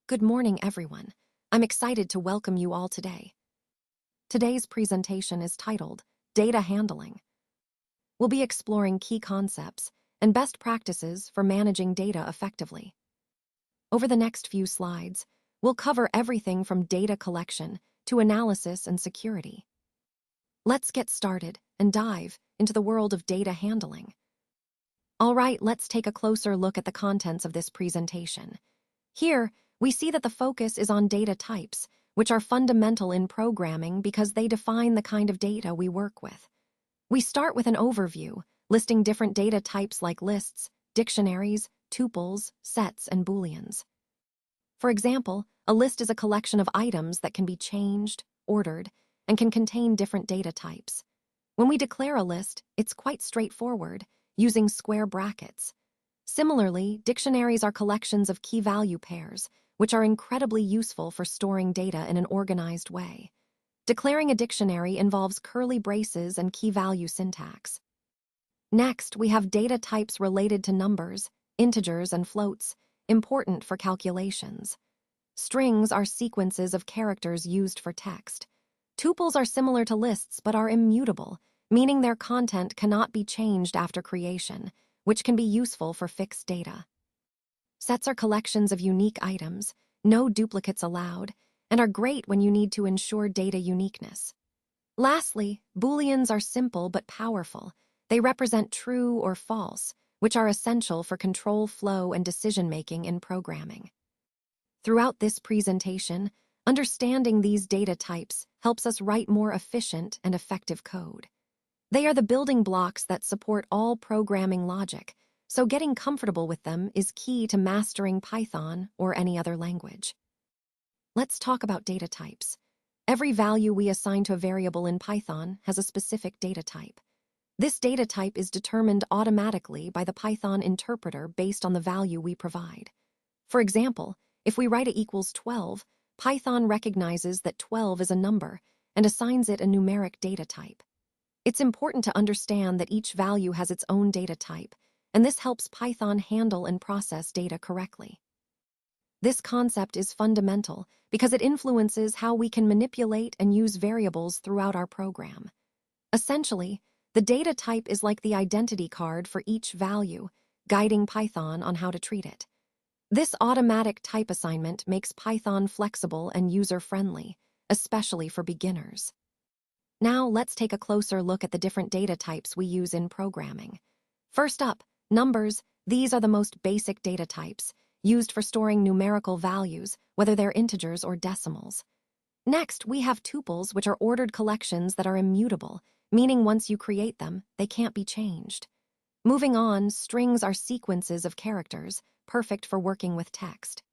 Good morning, everyone. I'm excited to welcome you all today. Today's presentation is titled Data Handling. We'll be exploring key concepts and best practices for managing data effectively. Over the next few slides, we'll cover everything from data collection to analysis and security. Let's get started and dive into the world of data handling. All right, let's take a closer look at the contents of this presentation. Here, we see that the focus is on data types, which are fundamental in programming because they define the kind of data we work with. We start with an overview, listing different data types like lists, dictionaries, tuples, sets, and booleans. For example, a list is a collection of items that can be changed, ordered, and can contain different data types. When we declare a list, it's quite straightforward, using square brackets. Similarly, dictionaries are collections of key-value pairs, which are incredibly useful for storing data in an organized way. Declaring a dictionary involves curly braces and key-value syntax. Next, we have data types related to numbers, integers, and floats, important for calculations. Strings are sequences of characters used for text. Tuples are similar to lists but are immutable, meaning their content cannot be changed after creation, which can be useful for fixed data. Sets are collections of unique items, no duplicates allowed, and are great when you need to ensure data uniqueness. Lastly, booleans are simple but powerful. They represent true or false, which are essential for control flow and decision-making in programming. Throughout this presentation, understanding these data types helps us write more efficient and effective code. They are the building blocks that support all programming logic, so getting comfortable with them is key to mastering Python or any other language. Let's talk about data types. Every value we assign to a variable in Python has a specific data type. This data type is determined automatically by the Python interpreter based on the value we provide. For example, if we write a equals 12, Python recognizes that 12 is a number and assigns it a numeric data type. It's important to understand that each value has its own data type, and this helps Python handle and process data correctly. This concept is fundamental because it influences how we can manipulate and use variables throughout our program. Essentially, the data type is like the identity card for each value, guiding Python on how to treat it. This automatic type assignment makes Python flexible and user-friendly, especially for beginners. Now, let's take a closer look at the different data types we use in programming. First up, numbers. These are the most basic data types, used for storing numerical values, whether they're integers or decimals. Next, we have tuples, which are ordered collections that are immutable, meaning once you create them, they can't be changed. Moving on, strings are sequences of characters, perfect for working with text.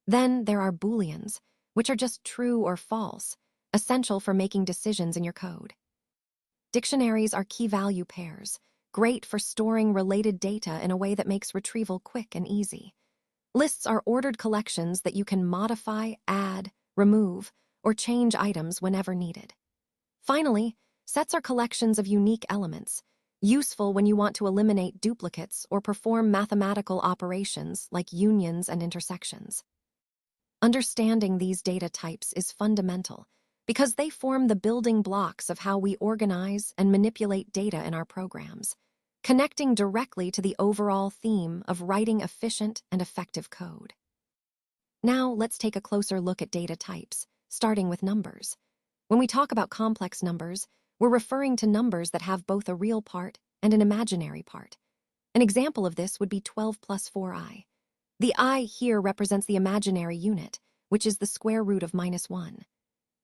Then there are booleans, which are just true or false, essential for making decisions in your code. Dictionaries are key-value pairs, great for storing related data in a way that makes retrieval quick and easy. Lists are ordered collections that you can modify, add, remove, or change items whenever needed. Finally, sets are collections of unique elements, useful when you want to eliminate duplicates or perform mathematical operations like unions and intersections. Understanding these data types is fundamental because they form the building blocks of how we organize and manipulate data in our programs, connecting directly to the overall theme of writing efficient and effective code. Now, let's take a closer look at data types, starting with numbers. When we talk about complex numbers, we're referring to numbers that have both a real part and an imaginary part. An example of this would be 12 plus 4i. The I here represents the imaginary unit, which is the square root of -1.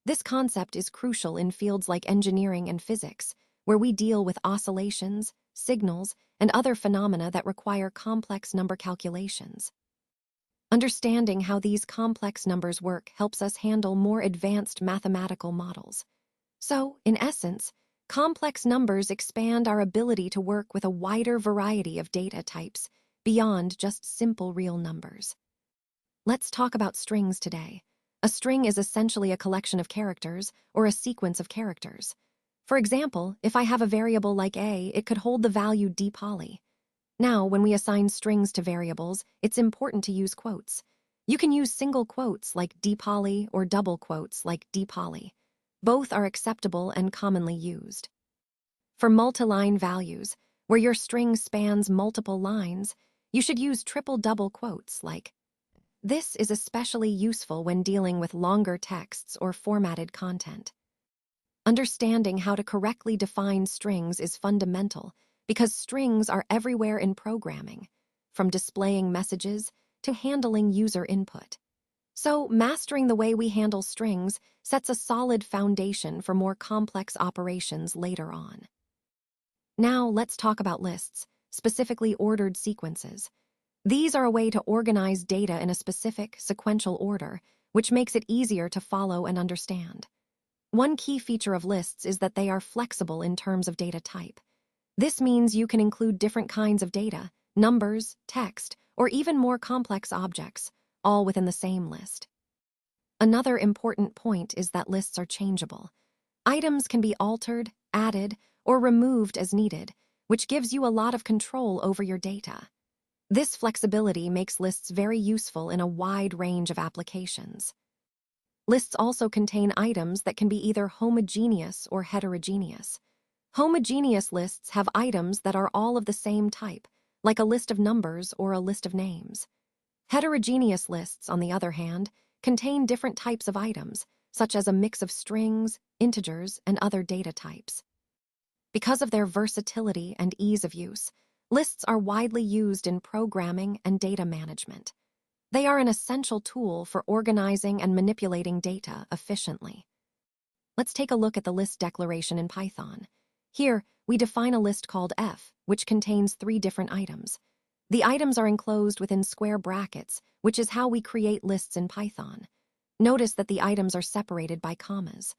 This concept is crucial in fields like engineering and physics, where we deal with oscillations, signals, and other phenomena that require complex number calculations. Understanding how these complex numbers work helps us handle more advanced mathematical models. So, in essence, complex numbers expand our ability to work with a wider variety of data types beyond just simple real numbers. Let's talk about strings today. A string is essentially a collection of characters or a sequence of characters. For example, if I have a variable like a, it could hold the value dpoly. Now, when we assign strings to variables, it's important to use quotes. You can use single quotes like dpoly or double quotes like dpoly. Both are acceptable and commonly used. For multi-line values, where your string spans multiple lines, you should use triple double quotes like, "This is especially useful when dealing with longer texts or formatted content." Understanding how to correctly define strings is fundamental because strings are everywhere in programming, from displaying messages to handling user input. So, mastering the way we handle strings sets a solid foundation for more complex operations later on. Now, let's talk about lists, specifically ordered sequences. These are a way to organize data in a specific, sequential order, which makes it easier to follow and understand. One key feature of lists is that they are flexible in terms of data type. This means you can include different kinds of data, numbers, text, or even more complex objects, all within the same list. Another important point is that lists are changeable. Items can be altered, added, or removed as needed, which gives you a lot of control over your data. This flexibility makes lists very useful in a wide range of applications. Lists also contain items that can be either homogeneous or heterogeneous. Homogeneous lists have items that are all of the same type, like a list of numbers or a list of names. Heterogeneous lists, on the other hand, contain different types of items, such as a mix of strings, integers, and other data types. Because of their versatility and ease of use, lists are widely used in programming and data management. They are an essential tool for organizing and manipulating data efficiently. Let's take a look at the list declaration in Python. Here, we define a list called f, which contains 3 different items. The items are enclosed within square brackets, which is how we create lists in Python. Notice that the items are separated by commas.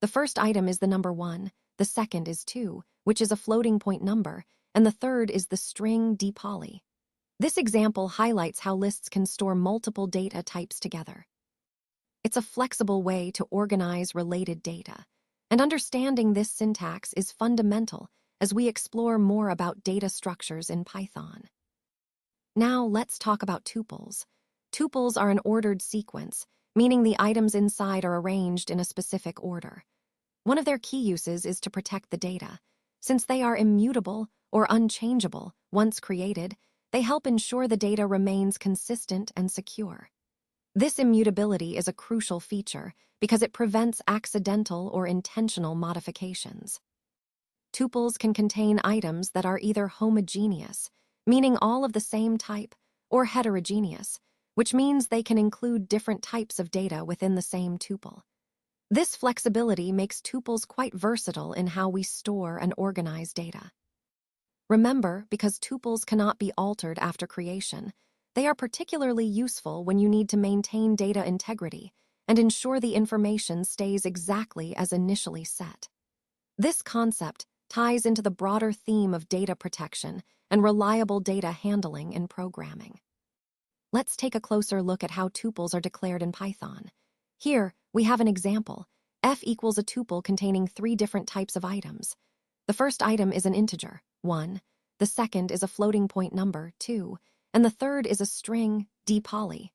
The first item is the number 1, the second is 2, which is a floating point number, and the third is the string dpoly. This example highlights how lists can store multiple data types together. It's a flexible way to organize related data, and understanding this syntax is fundamental as we explore more about data structures in Python. Now let's talk about tuples. Tuples are an ordered sequence, meaning the items inside are arranged in a specific order. One of their key uses is to protect the data. Since they are immutable or unchangeable once created, they help ensure the data remains consistent and secure. This immutability is a crucial feature because it prevents accidental or intentional modifications. Tuples can contain items that are either homogeneous, meaning all of the same type, or heterogeneous, which means they can include different types of data within the same tuple. This flexibility makes tuples quite versatile in how we store and organize data. Remember, because tuples cannot be altered after creation, they are particularly useful when you need to maintain data integrity and ensure the information stays exactly as initially set. This concept ties into the broader theme of data protection and reliable data handling in programming. Let's take a closer look at how tuples are declared in Python. Here, we have an example. F equals a tuple containing 3 different types of items. The first item is an integer, 1, the second is a floating point number, 2, and the third is a string, dpoly.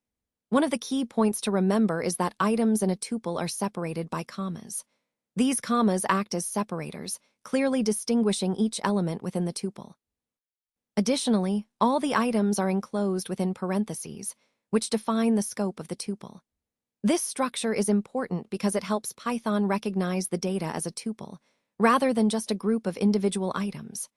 One of the key points to remember is that items in a tuple are separated by commas. These commas act as separators, clearly distinguishing each element within the tuple. Additionally, all the items are enclosed within parentheses, which define the scope of the tuple. This structure is important because it helps Python recognize the data as a tuple, rather than just a group of individual items.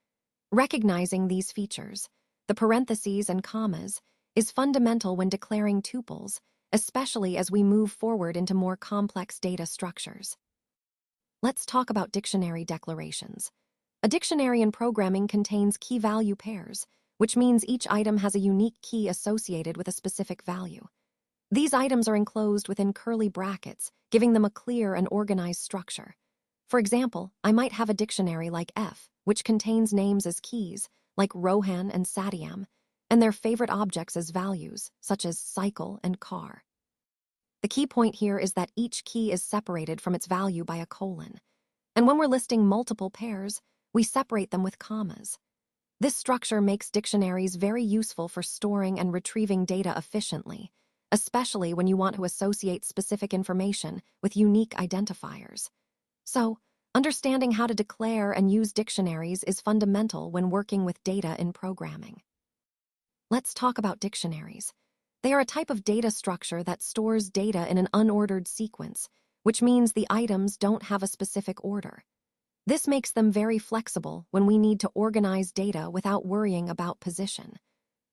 Recognizing these features, the parentheses and commas, is fundamental when declaring tuples, especially as we move forward into more complex data structures. Let's talk about dictionary declarations. A dictionary in programming contains key-value pairs, which means each item has a unique key associated with a specific value. These items are enclosed within curly brackets, giving them a clear and organized structure. For example, I might have a dictionary like F, which contains names as keys, like Rohan and Satyam, and their favorite objects as values, such as cycle and car. The key point here is that each key is separated from its value by a colon. And when we're listing multiple pairs, we separate them with commas. This structure makes dictionaries very useful for storing and retrieving data efficiently, especially when you want to associate specific information with unique identifiers. So, understanding how to declare and use dictionaries is fundamental when working with data in programming. Let's talk about dictionaries. They are a type of data structure that stores data in an unordered sequence, which means the items don't have a specific order. This makes them very flexible when we need to organize data without worrying about position.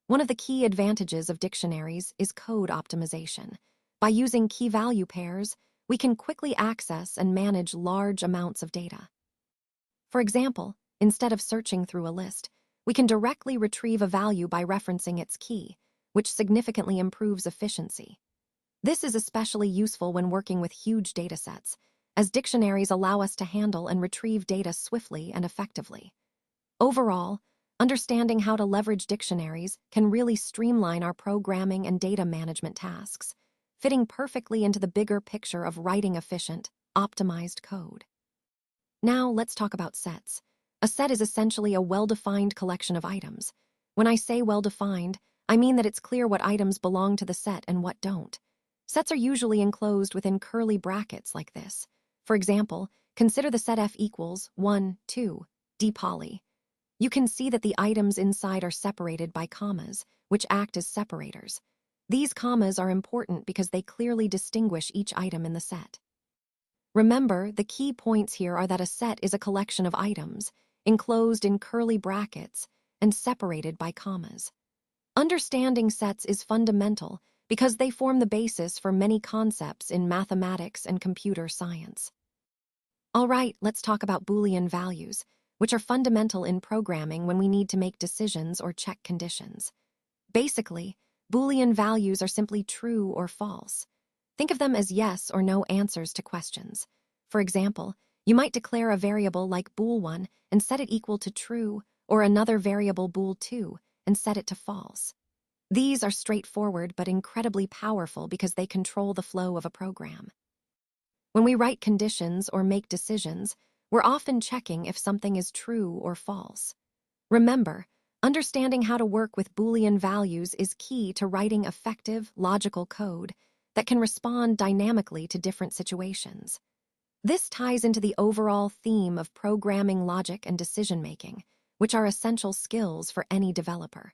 One of the key advantages of dictionaries is code optimization. By using key-value pairs, we can quickly access and manage large amounts of data. For example, instead of searching through a list, we can directly retrieve a value by referencing its key, which significantly improves efficiency. This is especially useful when working with huge datasets, as dictionaries allow us to handle and retrieve data swiftly and effectively. Overall, understanding how to leverage dictionaries can really streamline our programming and data management tasks, fitting perfectly into the bigger picture of writing efficient, optimized code. Now let's talk about sets. A set is essentially a well-defined collection of items. When I say well-defined, I mean that it's clear what items belong to the set and what don't. Sets are usually enclosed within curly brackets like this. For example, consider the set F equals 1, 2, d poly. You can see that the items inside are separated by commas, which act as separators. These commas are important because they clearly distinguish each item in the set. Remember, the key points here are that a set is a collection of items, enclosed in curly brackets and separated by commas. Understanding sets is fundamental because they form the basis for many concepts in mathematics and computer science. All right, let's talk about Boolean values, which are fundamental in programming when we need to make decisions or check conditions. Basically, Boolean values are simply true or false. Think of them as yes or no answers to questions. For example, you might declare a variable like bool1 and set it equal to true, or another variable bool2 and set it to false. These are straightforward but incredibly powerful because they control the flow of a program. When we write conditions or make decisions, we're often checking if something is true or false. Remember, understanding how to work with Boolean values is key to writing effective, logical code that can respond dynamically to different situations. This ties into the overall theme of programming logic and decision-making, which are essential skills for any developer.